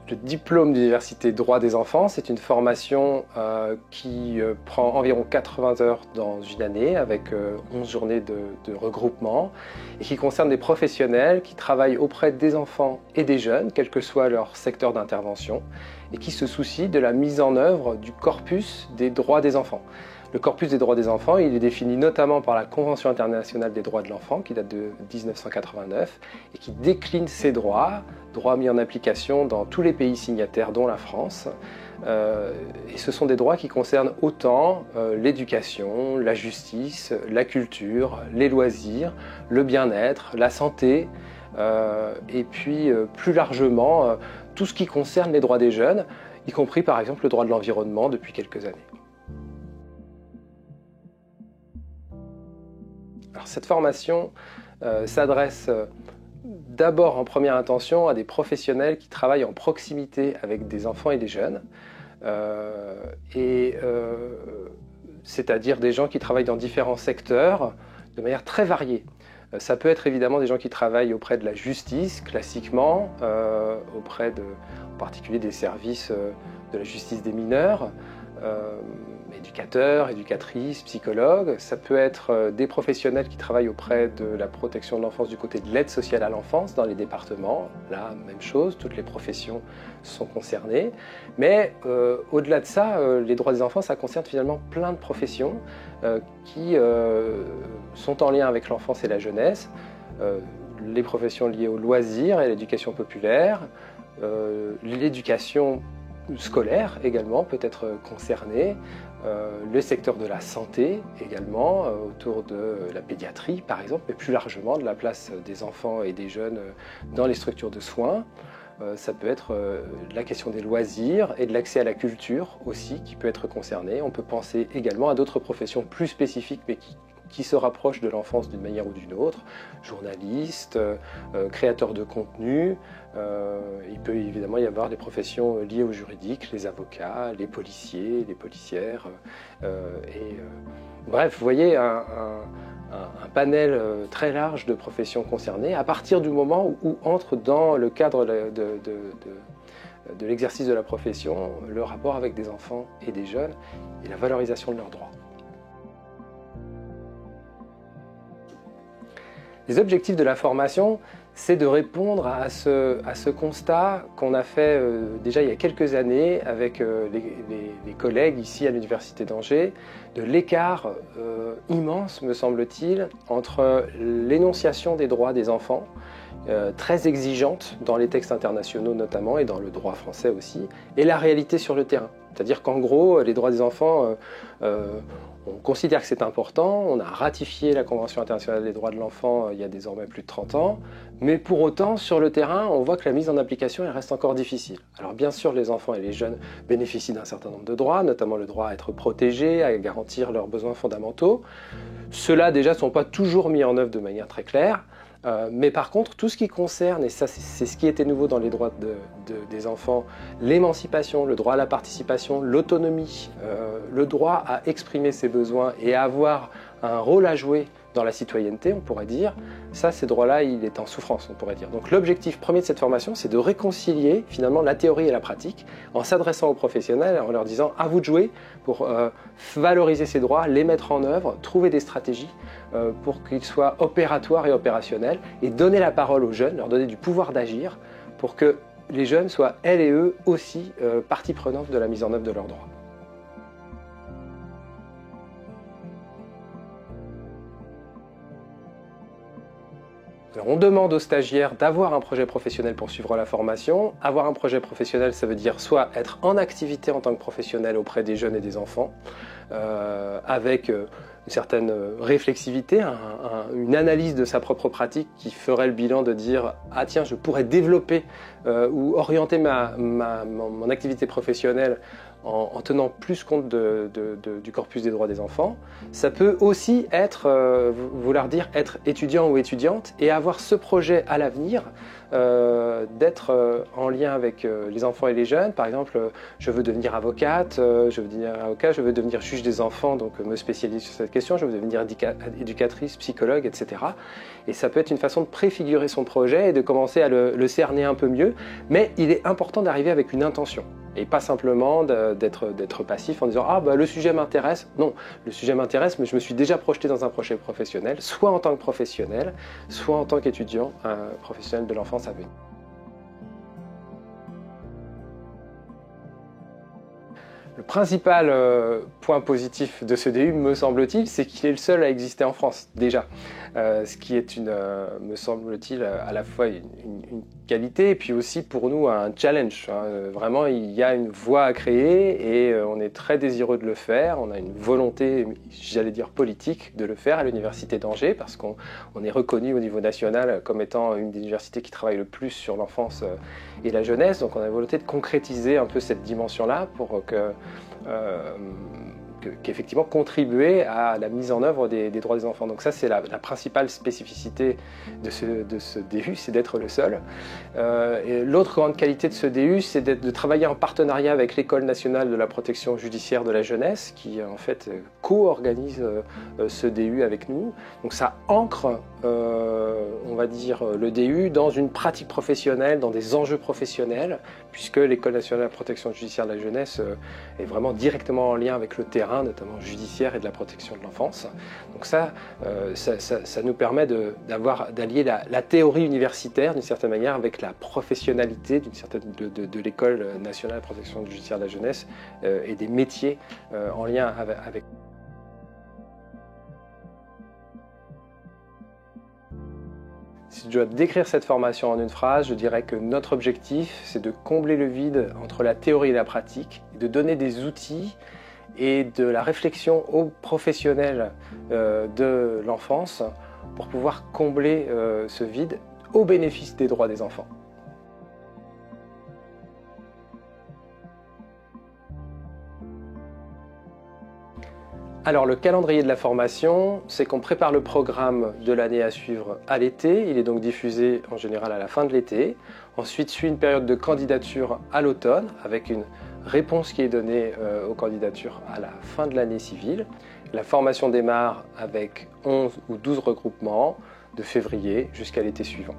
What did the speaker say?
Le diplôme d'université droit des enfants, c'est une formation qui prend environ 80 heures dans une année avec 11 journées de regroupement et qui concerne des professionnels qui travaillent auprès des enfants et des jeunes, quel que soit leur secteur d'intervention, et qui se soucient de la mise en œuvre du corpus des droits des enfants. Le corpus des droits des enfants, il est défini notamment par la Convention internationale des droits de l'enfant qui date de 1989 et qui décline ces droits mis en application dans tous les pays signataires dont la France. Et ce sont des droits qui concernent autant l'éducation, la justice, la culture, les loisirs, le bien-être, la santé et puis plus largement tout ce qui concerne les droits des jeunes, y compris par exemple le droit de l'environnement depuis quelques années. Alors, cette formation s'adresse d'abord en première intention à des professionnels qui travaillent en proximité avec des enfants et des jeunes, c'est-à-dire des gens qui travaillent dans différents secteurs de manière très variée. Ça peut être évidemment des gens qui travaillent auprès de la justice, classiquement, auprès en particulier des services de la justice des mineurs, éducateurs, éducatrices, psychologues. Ça peut être des professionnels qui travaillent auprès de la protection de l'enfance du côté de l'aide sociale à l'enfance dans les départements. Là, même chose, toutes les professions sont concernées. Mais au-delà de ça, les droits des enfants, ça concerne finalement plein de professions qui sont en lien avec l'enfance et la jeunesse. Les professions liées au loisir et à l'éducation populaire, l'éducation scolaire également peut être concerné, le secteur de la santé également, autour de la pédiatrie par exemple, mais plus largement de la place des enfants et des jeunes dans les structures de soins. Ça peut être la question des loisirs et de l'accès à la culture aussi qui peut être concernée. On peut penser également à d'autres professions plus spécifiques mais qui se rapprochent de l'enfance d'une manière ou d'une autre, journalistes, créateurs de contenu. Il peut évidemment y avoir des professions liées au juridique, les avocats, les policiers, les policières. Bref, vous voyez un panel très large de professions concernées à partir du moment où entre dans le cadre de l'exercice de la profession le rapport avec des enfants et des jeunes et la valorisation de leurs droits. Les objectifs de la formation, c'est de répondre à ce constat qu'on a fait déjà il y a quelques années avec les collègues ici à l'Université d'Angers, de l'écart immense, me semble-t-il, entre l'énonciation des droits des enfants, très exigeante dans les textes internationaux notamment et dans le droit français aussi, et la réalité sur le terrain. C'est-à-dire qu'en gros, les droits des enfants, on considère que c'est important, on a ratifié la Convention internationale des droits de l'enfant il y a désormais plus de 30 ans, mais pour autant, sur le terrain, on voit que la mise en application elle reste encore difficile. Alors bien sûr, les enfants et les jeunes bénéficient d'un certain nombre de droits, notamment le droit à être protégés, à garantir leurs besoins fondamentaux. Ceux-là déjà ne sont pas toujours mis en œuvre de manière très claire, mais par contre, tout ce qui concerne, et ça c'est ce qui était nouveau dans les droits des enfants, l'émancipation, le droit à la participation, l'autonomie, le droit à exprimer ses besoins et à avoir un rôle à jouer dans la citoyenneté, on pourrait dire, ça, ces droits-là, il est en souffrance, on pourrait dire. Donc l'objectif premier de cette formation, c'est de réconcilier finalement la théorie et la pratique en s'adressant aux professionnels, en leur disant à vous de jouer pour valoriser ces droits, les mettre en œuvre, trouver des stratégies pour qu'ils soient opératoires et opérationnels et donner la parole aux jeunes, leur donner du pouvoir d'agir pour que les jeunes soient, elles et eux, aussi partie prenante de la mise en œuvre de leurs droits. Alors, on demande aux stagiaires d'avoir un projet professionnel pour suivre la formation. Avoir un projet professionnel, ça veut dire soit être en activité en tant que professionnel auprès des jeunes et des enfants, avec une certaine réflexivité, une analyse de sa propre pratique qui ferait le bilan de dire « Ah tiens, je pourrais développer ou orienter mon activité professionnelle en tenant plus compte du corpus des droits des enfants ». Ça peut aussi être, vouloir dire être étudiant ou étudiante et avoir ce projet à l'avenir d'être en lien avec les enfants et les jeunes. Par exemple, je veux devenir avocate, je veux devenir juge des enfants, donc me spécialiser sur cette question, je veux devenir éducatrice, psychologue, etc. Et ça peut être une façon de préfigurer son projet et de commencer à le cerner un peu mieux, mais il est important d'arriver avec une intention. Et pas simplement d'être passif en disant « Ah, bah, le sujet m'intéresse ». Non, le sujet m'intéresse, mais je me suis déjà projeté dans un projet professionnel, soit en tant que professionnel, soit en tant qu'étudiant, professionnel de l'enfance à venir. Le principal point positif de ce DU, me semble-t-il, c'est qu'il est le seul à exister en France, déjà. Ce qui est, me semble-t-il, à la fois une qualité et puis aussi pour nous un challenge. Vraiment, il y a une voie à créer et on est très désireux de le faire. On a une volonté, j'allais dire politique, de le faire à l'Université d'Angers parce qu'on est reconnu au niveau national comme étant une des universités qui travaille le plus sur l'enfance et la jeunesse. Donc on a la volonté de concrétiser un peu cette dimension-là pour qu'effectivement contribuer à la mise en œuvre des droits des enfants. Donc ça, c'est la principale spécificité de ce DU, c'est d'être le seul. Et l'autre grande qualité de ce DU, c'est de travailler en partenariat avec l'École nationale de la protection judiciaire de la jeunesse, qui en fait co-organise ce DU avec nous. Donc ça ancre, on va dire, le DU dans une pratique professionnelle, dans des enjeux professionnels, puisque l'École nationale de la protection judiciaire de la jeunesse est vraiment directement en lien avec le terrain, notamment judiciaire et de la protection de l'enfance. Donc ça nous permet d'allier la théorie universitaire d'une certaine manière avec la professionnalité de l'École nationale de protection judiciaire de la jeunesse et des métiers en lien avec. Si je dois décrire cette formation en une phrase, je dirais que notre objectif, c'est de combler le vide entre la théorie et la pratique, de donner des outils et de la réflexion aux professionnels de l'enfance pour pouvoir combler ce vide au bénéfice des droits des enfants. Alors le calendrier de la formation, c'est qu'on prépare le programme de l'année à suivre à l'été. Il est donc diffusé en général à la fin de l'été. Ensuite suit une période de candidature à l'automne avec une réponse qui est donnée aux candidatures à la fin de l'année civile. La formation démarre avec 11 ou 12 regroupements de février jusqu'à l'été suivant.